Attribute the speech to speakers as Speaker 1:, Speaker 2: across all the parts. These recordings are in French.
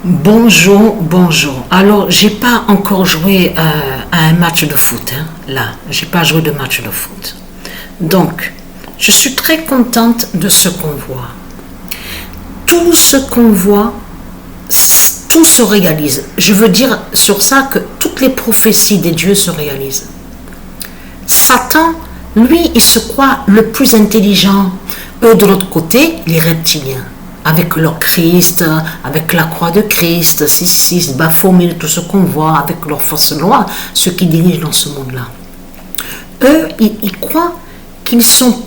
Speaker 1: Bonjour, bonjour. Alors, j'ai pas encore joué à un match de foot, hein, là. J'ai pas joué de match de foot. Donc, je suis très contente de ce qu'on voit. Tout ce qu'on voit, tout se réalise. Je veux dire sur ça que toutes les prophéties des dieux se réalisent. Satan, lui, il se croit le plus intelligent. Eux, de l'autre côté, les reptiliens. Avec leur Christ, avec la croix de Christ, 666, Baphomet, tout ce qu'on voit, avec leur force loi, ceux qui dirigent dans ce monde-là. Eux, ils croient qu'ils sont,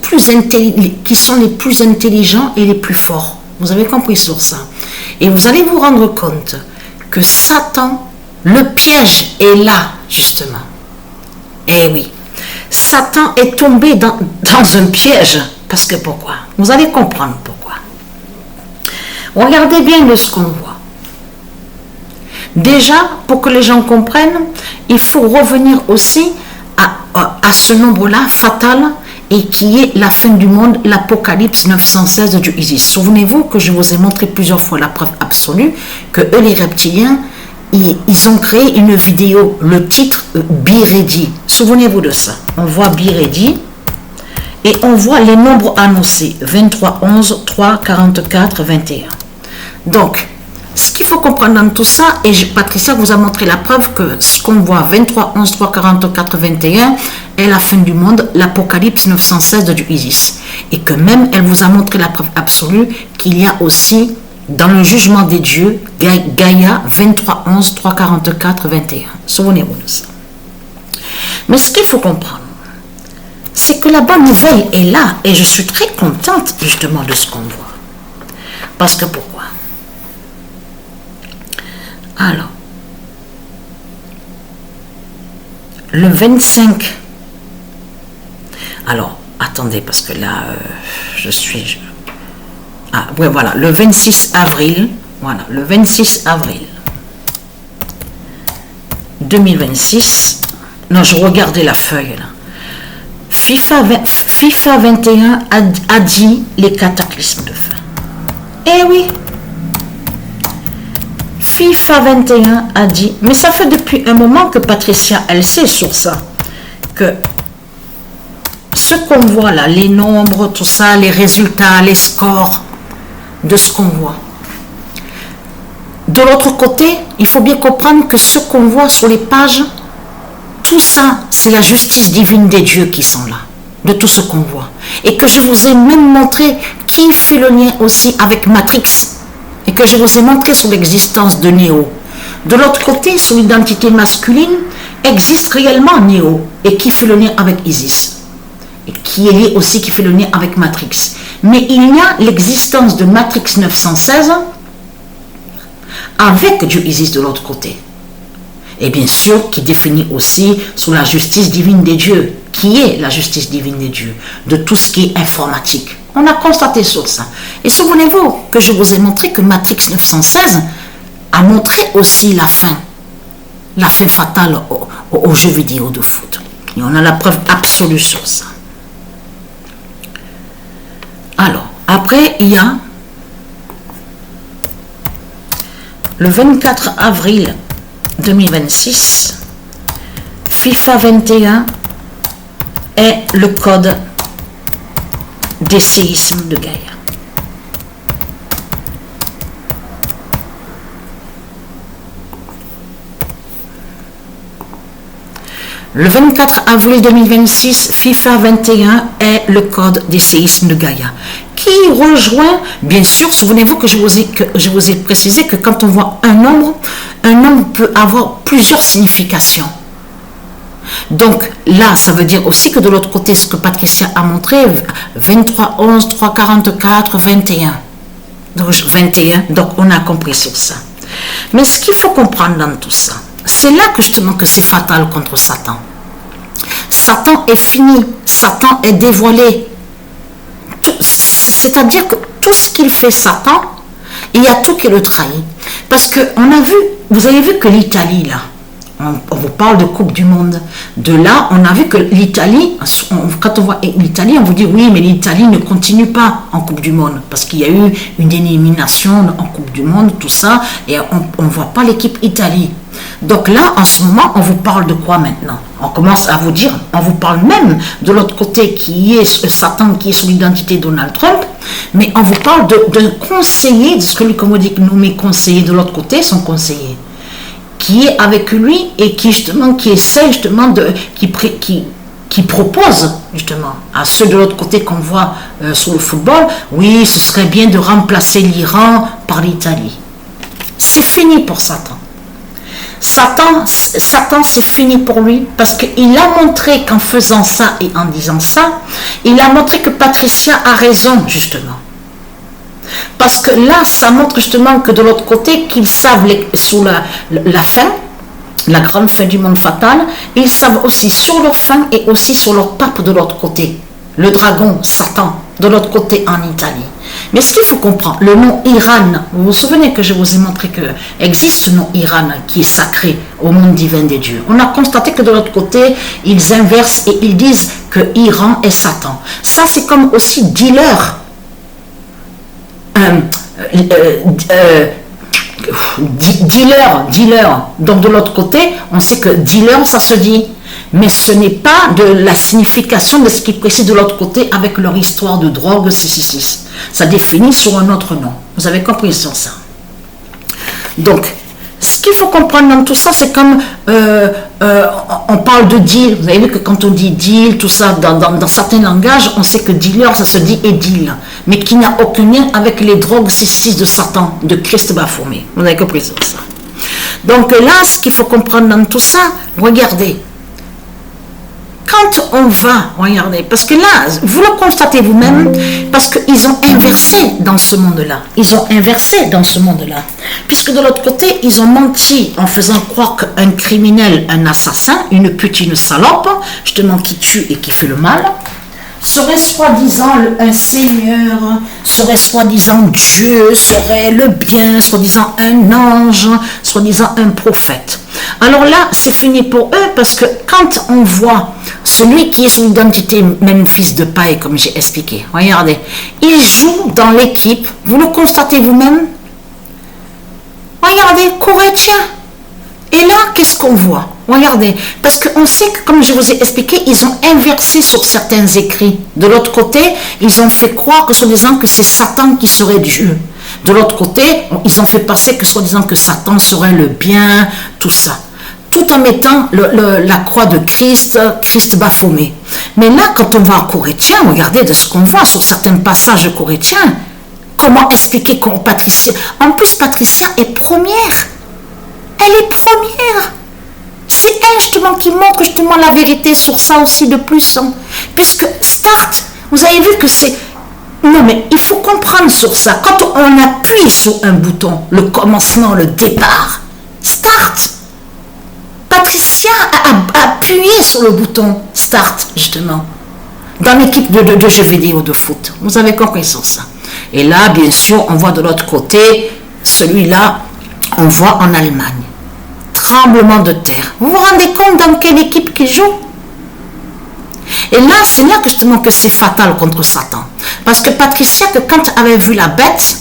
Speaker 1: qu'ils sont les plus intelligents et les plus forts. Vous avez compris sur ça. Et vous allez vous rendre compte que Satan, le piège est là, justement. Eh oui, Satan est tombé dans un piège. Parce que pourquoi? Vous allez comprendre pourquoi. Regardez bien de ce qu'on voit. Déjà, pour que les gens comprennent, il faut revenir aussi à ce nombre-là fatal et qui est la fin du monde, l'Apocalypse 916 du Isis. Souvenez-vous que je vous ai montré plusieurs fois la preuve absolue que eux, les reptiliens, ils ont créé une vidéo, le titre Be Ready. Souvenez-vous de ça. On voit Be Ready. Et on voit les nombres annoncés, 23, 11, 3, 44, 21. Donc, ce qu'il faut comprendre dans tout ça, et Patricia vous a montré la preuve que ce qu'on voit, 23, 11, 3, 44, 21, est la fin du monde, l'Apocalypse 916 du Isis. Et que même, elle vous a montré la preuve absolue qu'il y a aussi, dans le jugement des dieux, Gaïa, 23, 11, 3, 44, 21. Souvenez-vous de ça. Mais ce qu'il faut comprendre, c'est que la bonne nouvelle est là et je suis très contente justement de ce qu'on voit. Parce que pourquoi? Alors, le 25, alors attendez parce que là ouais, voilà, le 26 avril, voilà, le 26 avril 2026, non, je regardais la feuille là. FIFA 21 a dit les cataclysmes de fin. Eh oui, FIFA 21 a dit, mais ça fait depuis un moment que Patricia, elle sait sur ça, que ce qu'on voit là, les nombres, tout ça, les résultats, les scores de ce qu'on voit. De l'autre côté, il faut bien comprendre que ce qu'on voit sur les pages, tout ça, c'est la justice divine des dieux qui sont là, de tout ce qu'on voit. Et que je vous ai même montré qui fait le lien aussi avec Matrix. Et que je vous ai montré sur l'existence de Néo. De l'autre côté, sur l'identité masculine, existe réellement Néo. Et qui fait le lien avec Isis. Et qui est lié aussi, qui fait le lien avec Matrix. Mais il y a l'existence de Matrix 916 avec Dieu Isis de l'autre côté. Et bien sûr, qui définit aussi sous la justice divine des dieux, qui est la justice divine des dieux, de tout ce qui est informatique. On a constaté sur ça. Et souvenez-vous que je vous ai montré que Matrix 916 a montré aussi la fin fatale aux jeux vidéo de foot. Et on a la preuve absolue sur ça. Alors, après, il y a le 24 avril 2026, FIFA 21 est le code des séismes de Gaïa. Le 24 avril 2026, FIFA 21 est le code des séismes de Gaïa, qui rejoint, bien sûr, souvenez-vous que je vous ai précisé que quand on voit un nombre peut avoir plusieurs significations. Donc là, ça veut dire aussi que de l'autre côté, ce que Patricia a montré, 23, 11, 3, 44, 21. Donc 21, donc on a compris sur ça. Mais ce qu'il faut comprendre dans tout ça, c'est là que justement que c'est fatal contre Satan. Satan est fini, Satan est dévoilé. C'est-à-dire que tout ce qu'il fait Satan, il y a tout qui le trahit. Parce que on a vu, vous avez vu que l'Italie là, on vous parle de Coupe du Monde. De là, on a vu que l'Italie, quand on voit l'Italie, on vous dit oui, mais l'Italie ne continue pas en Coupe du Monde parce qu'il y a eu une élimination en Coupe du Monde, tout ça, et on ne voit pas l'équipe Italie. Donc là, en ce moment, on vous parle de quoi maintenant? On commence à vous dire, on vous parle même de l'autre côté qui est Satan, qui est sous l'identité Donald Trump, mais on vous parle d'un conseiller, de ce que lui, comme on dit, nommé conseiller de l'autre côté, son conseiller, qui est avec lui et qui justement, qui essaie justement qui propose justement à ceux de l'autre côté qu'on voit sur le football, oui, ce serait bien de remplacer l'Iran par l'Italie. C'est fini pour Satan. Satan, c'est fini pour lui parce qu'il a montré qu'en faisant ça et en disant ça, il a montré que Patricia a raison justement. Parce que là, ça montre justement que de l'autre côté, qu'ils savent sur la fin, la grande fin du monde fatal, ils savent aussi sur leur fin et aussi sur leur pape de l'autre côté. Le dragon, Satan, de l'autre côté en Italie. Mais ce qu'il faut comprendre, le nom Iran, vous vous souvenez que je vous ai montré qu'existe ce nom Iran qui est sacré au monde divin des dieux. On a constaté que de l'autre côté, ils inversent et ils disent que Iran est Satan. Ça, c'est comme aussi dealer. Dealer. Donc de l'autre côté, on sait que dealer, ça se dit. Mais ce n'est pas de la signification de ce qui précède de l'autre côté avec leur histoire de drogue 666. Ça définit sur un autre nom. Vous avez compris sur ça. Donc, ce qu'il faut comprendre dans tout ça, c'est comme on parle de deal. Vous avez vu que quand on dit deal, tout ça, dans certains langages, on sait que dealer, ça se dit édile, mais qui n'a aucun lien avec les drogues 666 de Satan, de Christ Baphomet. Vous avez compris sur ça. Donc là, ce qu'il faut comprendre dans tout ça, regardez. Quand on va, regardez, parce que là, vous le constatez vous-même, parce qu'ils ont inversé dans ce monde-là. Ils ont inversé dans ce monde-là. Puisque de l'autre côté, ils ont menti en faisant croire qu'un criminel, un assassin, une pute, une salope, justement qui tue et qui fait le mal, serait soi-disant un seigneur, serait soi-disant Dieu, serait le bien, soi-disant un ange, soi-disant un prophète. Alors là, c'est fini pour eux parce que quand on voit celui qui est son identité, même fils de paille, comme j'ai expliqué, regardez, il joue dans l'équipe, vous le constatez vous-même. Regardez, Corétien. Et là, qu'est-ce qu'on voit? Regardez, parce qu'on sait que, comme je vous ai expliqué, ils ont inversé sur certains écrits. De l'autre côté, ils ont fait croire que soi-disant que c'est Satan qui serait Dieu. De l'autre côté, ils ont fait passer que soi-disant que Satan serait le bien, tout ça. Tout en mettant la croix de Christ Baphomet. Mais là, quand on va en Corétien, regardez de ce qu'on voit sur certains passages de Corétien, comment expliquer qu'on Patricia... En plus, Patricia est première. Elle est première. C'est elle justement qui montre justement la vérité sur ça aussi de plus. Hein. Puisque Start, vous avez vu que c'est... Non mais il faut comprendre sur ça. Quand on appuie sur un bouton, le commencement, le départ, Start. Patricia a appuyé sur le bouton Start justement. Dans l'équipe de jeux vidéo de foot. Vous avez compris sur ça. Et là, bien sûr, on voit de l'autre côté, celui-là, on voit en Allemagne. Tremblement de terre. Vous vous rendez compte dans quelle équipe qu'il joue? Et là, c'est là que justement que c'est fatal contre Satan. Parce que Patricia, que quand elle avait vu la bête,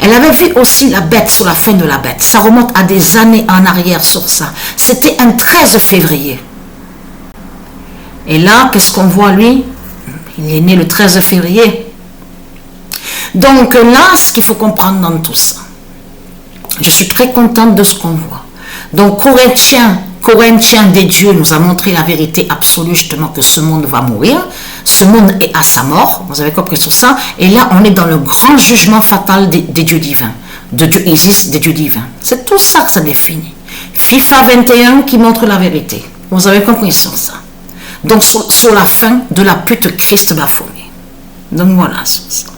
Speaker 1: elle avait vu aussi la bête sur la fin de la bête. Ça remonte à des années en arrière sur ça. C'était un 13 février. Et là, qu'est-ce qu'on voit lui? Il est né le 13 février. Donc là, ce qu'il faut comprendre dans tout ça, je suis très contente de ce qu'on voit. Donc Corinthiens des dieux nous a montré la vérité absolue justement que ce monde va mourir, ce monde est à sa mort, vous avez compris sur ça, et là on est dans le grand jugement fatal des dieux divins, de Dieu Isis, des dieux divins. C'est tout ça que ça définit. FIFA 21 qui montre la vérité, vous avez compris sur ça. Donc sur la fin de la pute Christ Baphomet. Donc voilà sur ça.